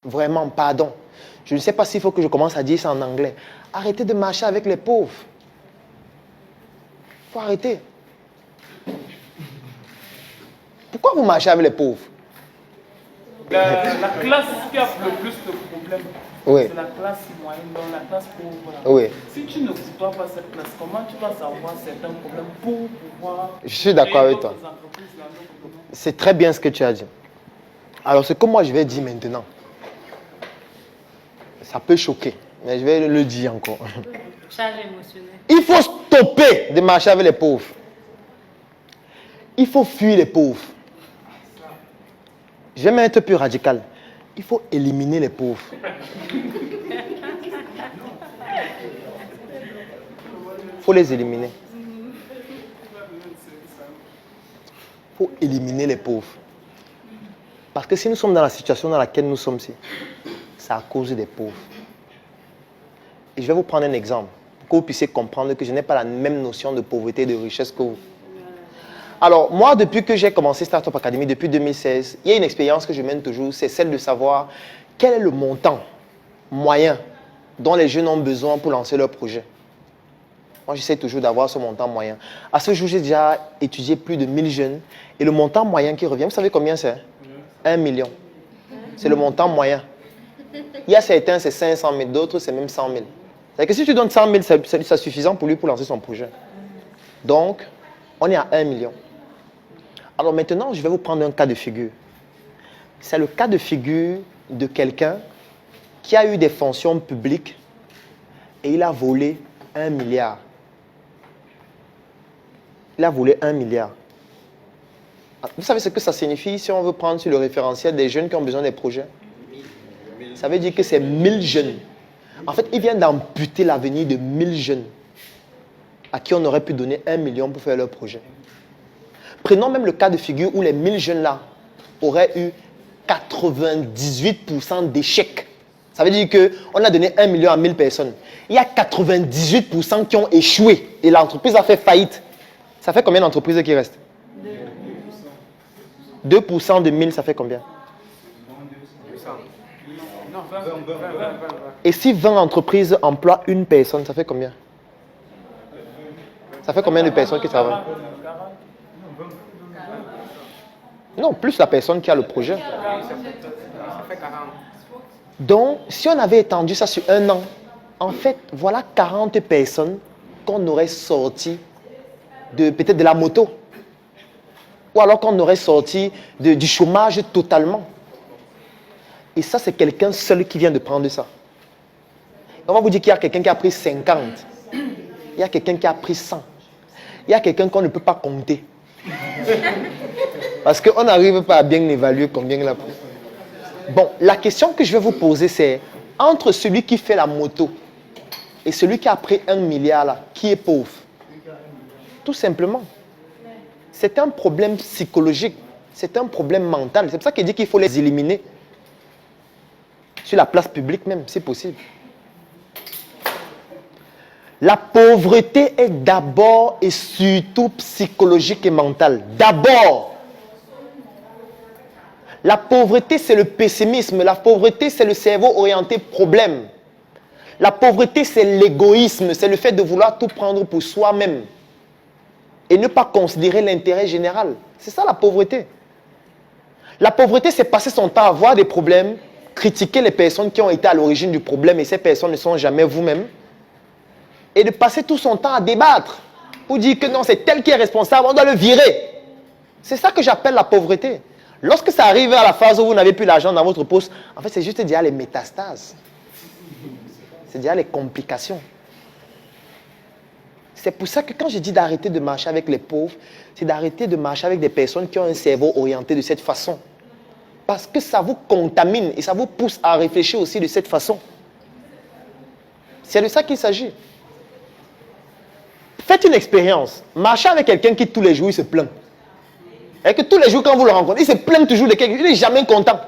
Vraiment, pardon. Je ne sais pas s'il faut que je commence à dire ça en anglais. Arrêtez de marcher avec les pauvres. Il faut arrêter. Pourquoi vous marchez avec les pauvres? La classe qui a le plus de problèmes, oui. C'est la classe moyenne, donc la classe pauvre. Là. Oui. Si tu ne côtoies pas cette classe, comment tu vas savoir certains problèmes pour pouvoir... Je suis d'accord avec toi. C'est très bien ce que tu as dit. Alors, ce que moi je vais dire maintenant, ça peut choquer, mais je vais le dire encore. Charge émotionnelle. Il faut stopper de marcher avec les pauvres. Il faut fuir les pauvres. Je vais même être plus radical. Il faut éliminer les pauvres. Il faut les éliminer. Il faut éliminer les pauvres. Parce que si nous sommes dans la situation dans laquelle nous sommes ici, c'est à cause des pauvres. Et je vais vous prendre un exemple pour que vous puissiez comprendre que je n'ai pas la même notion de pauvreté et de richesse que vous. Alors, moi, depuis que j'ai commencé Startup Academy, depuis 2016, il y a une expérience que je mène toujours, c'est celle de savoir quel est le montant moyen dont les jeunes ont besoin pour lancer leur projet. Moi, j'essaie toujours d'avoir ce montant moyen. À ce jour, j'ai déjà étudié plus de 1000 jeunes et le montant moyen qui revient, vous savez combien c'est? 1 million. C'est le montant moyen. Il y a certains, c'est 500 000, d'autres, c'est même 100 000. C'est-à-dire que si tu donnes 100 000, c'est suffisant pour lui pour lancer son projet. Donc, on est à 1 million. Alors maintenant, je vais vous prendre un cas de figure. C'est le cas de figure de quelqu'un qui a eu des fonctions publiques et il a volé 1 milliard. Il a volé 1 milliard. Vous savez ce que ça signifie si on veut prendre sur le référentiel des jeunes qui ont besoin des projets? Ça veut dire que c'est 1000 jeunes. En fait, il vient d'amputer l'avenir de 1000 jeunes à qui on aurait pu donner 1 million pour faire leur projet. Prenons même le cas de figure où les 1000 jeunes-là auraient eu 98% d'échecs. Ça veut dire qu'on a donné 1 million à 1000 personnes. Il y a 98% qui ont échoué et l'entreprise a fait faillite. Ça fait combien d'entreprises qui restent? 2% de 1000, ça fait combien? Et si 20 entreprises emploient une personne, ça fait combien? Ça fait combien de personnes qui travaillent? Non, plus la personne qui a le projet. Donc, si on avait étendu ça sur un an, en fait, voilà 40 personnes qu'on aurait sorties peut-être de la moto. Ou alors qu'on aurait sorti du chômage totalement. Et ça, c'est quelqu'un seul qui vient de prendre ça. On va vous dire qu'il y a quelqu'un qui a pris 50. Il y a quelqu'un qui a pris 100. Il y a quelqu'un qu'on ne peut pas compter. Parce qu'on n'arrive pas à bien évaluer combien il a pris. Bon, la question que je vais vous poser, c'est entre celui qui fait la moto et celui qui a pris 1 milliard, là, qui est pauvre? Tout simplement. C'est un problème psychologique. C'est un problème mental. C'est pour ça qu'il dit qu'il faut les éliminer. Sur la place publique même, si possible. La pauvreté est d'abord et surtout psychologique et mentale. D'abord. La pauvreté, c'est le pessimisme. La pauvreté, c'est le cerveau orienté problème. La pauvreté, c'est l'égoïsme. C'est le fait de vouloir tout prendre pour soi-même. Et ne pas considérer l'intérêt général. C'est ça la pauvreté. La pauvreté, c'est passer son temps à voir des problèmes, critiquer les personnes qui ont été à l'origine du problème et ces personnes ne sont jamais vous-même. Et de passer tout son temps à débattre. Ou dire que non, c'est tel qui est responsable, on doit le virer. C'est ça que j'appelle la pauvreté. Lorsque ça arrive à la phase où vous n'avez plus l'argent dans votre poste, en fait, c'est juste déjà les métastases. C'est déjà les complications. C'est pour ça que quand je dis d'arrêter de marcher avec les pauvres, c'est d'arrêter de marcher avec des personnes qui ont un cerveau orienté de cette façon. Parce que ça vous contamine et ça vous pousse à réfléchir aussi de cette façon. C'est de ça qu'il s'agit. Faites une expérience. Marchez avec quelqu'un qui tous les jours il se plaint. Et que tous les jours quand vous le rencontrez, il se plaint toujours de quelque chose. Il n'est jamais content.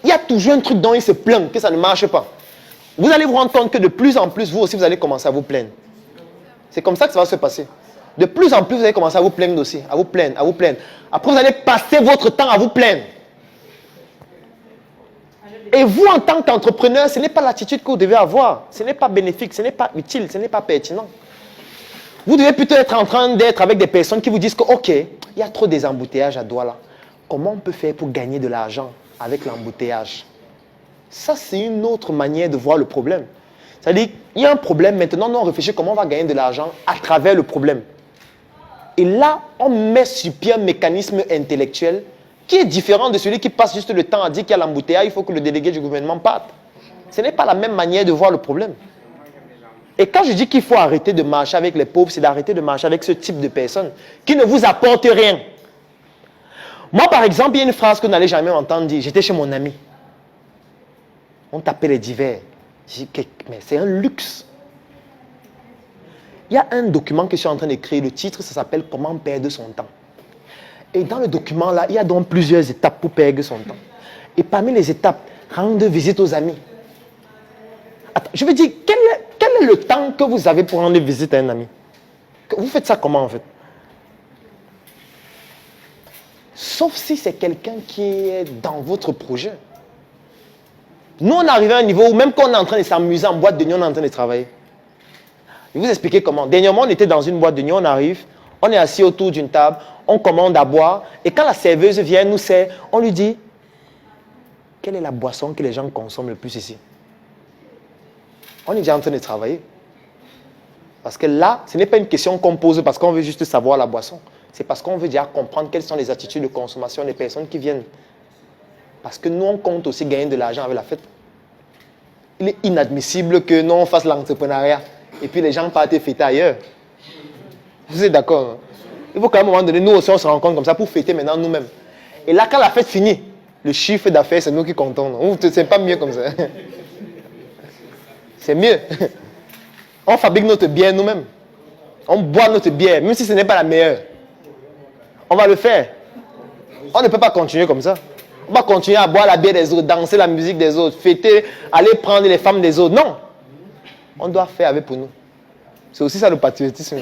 Il y a toujours un truc dont il se plaint, que ça ne marche pas. Vous allez vous rendre compte que de plus en plus, vous aussi, vous allez commencer à vous plaindre. C'est comme ça que ça va se passer. De plus en plus, vous allez commencer à vous plaindre aussi. À vous plaindre, à vous plaindre. Après, vous allez passer votre temps à vous plaindre. Et vous, en tant qu'entrepreneur, ce n'est pas l'attitude que vous devez avoir. Ce n'est pas bénéfique, ce n'est pas utile, ce n'est pas pertinent. Vous devez plutôt être en train d'être avec des personnes qui vous disent que, OK, il y a trop des embouteillages à Douala. Comment on peut faire pour gagner de l'argent avec l'embouteillage? Ça, c'est une autre manière de voir le problème. C'est-à-dire, il y a un problème, maintenant, nous on réfléchit comment on va gagner de l'argent à travers le problème. Et là, on met sur pied un mécanisme intellectuel qui est différent de celui qui passe juste le temps à dire qu'il y a l'embouteillage, il faut que le délégué du gouvernement parte. Ce n'est pas la même manière de voir le problème. Et quand je dis qu'il faut arrêter de marcher avec les pauvres, c'est d'arrêter de marcher avec ce type de personnes qui ne vous apportent rien. Moi, par exemple, il y a une phrase que vous n'allez jamais entendre dire. J'étais chez mon ami. On tapait les divers. J'ai dit, mais c'est un luxe. Il y a un document que je suis en train d'écrire. Le titre, ça s'appelle « Comment perdre son temps ». Et dans le document là, il y a donc plusieurs étapes pour perdre son temps. Et parmi les étapes, rendre visite aux amis. Attends, je veux dire, quel est le temps que vous avez pour rendre visite à un ami? Vous faites ça comment en fait? Sauf si c'est quelqu'un qui est dans votre projet. Nous, on est arrivé à un niveau où même quand on est en train de s'amuser en boîte de nuit, on est en train de travailler. Je vais vous expliquer comment. Dernièrement, on était dans une boîte de nuit, on arrive, on est assis autour d'une table, on commande à boire, et quand la serveuse vient, nous sert, on lui dit, quelle est la boisson que les gens consomment le plus ici? On est déjà en train de travailler. Parce que là, ce n'est pas une question qu'on pose parce qu'on veut juste savoir la boisson. C'est parce qu'on veut déjà comprendre quelles sont les attitudes de consommation des personnes qui viennent. Parce que nous, on compte aussi gagner de l'argent avec la fête. Il est inadmissible que nous, on fasse l'entrepreneuriat et puis les gens partent fêter ailleurs. Vous êtes d'accord? Hein? Il faut qu'à un moment donné, nous aussi, on se rencontre comme ça pour fêter maintenant nous-mêmes. Et là, quand la fête finit, le chiffre d'affaires, c'est nous qui comptons. C'est pas mieux comme ça. C'est mieux. On fabrique notre bière nous-mêmes. On boit notre bière, même si ce n'est pas la meilleure. On va le faire. On ne peut pas continuer comme ça. On va continuer à boire la bière des autres, danser la musique des autres, fêter, aller prendre les femmes des autres. Non. On doit faire avec pour nous. C'est aussi ça le patriotisme.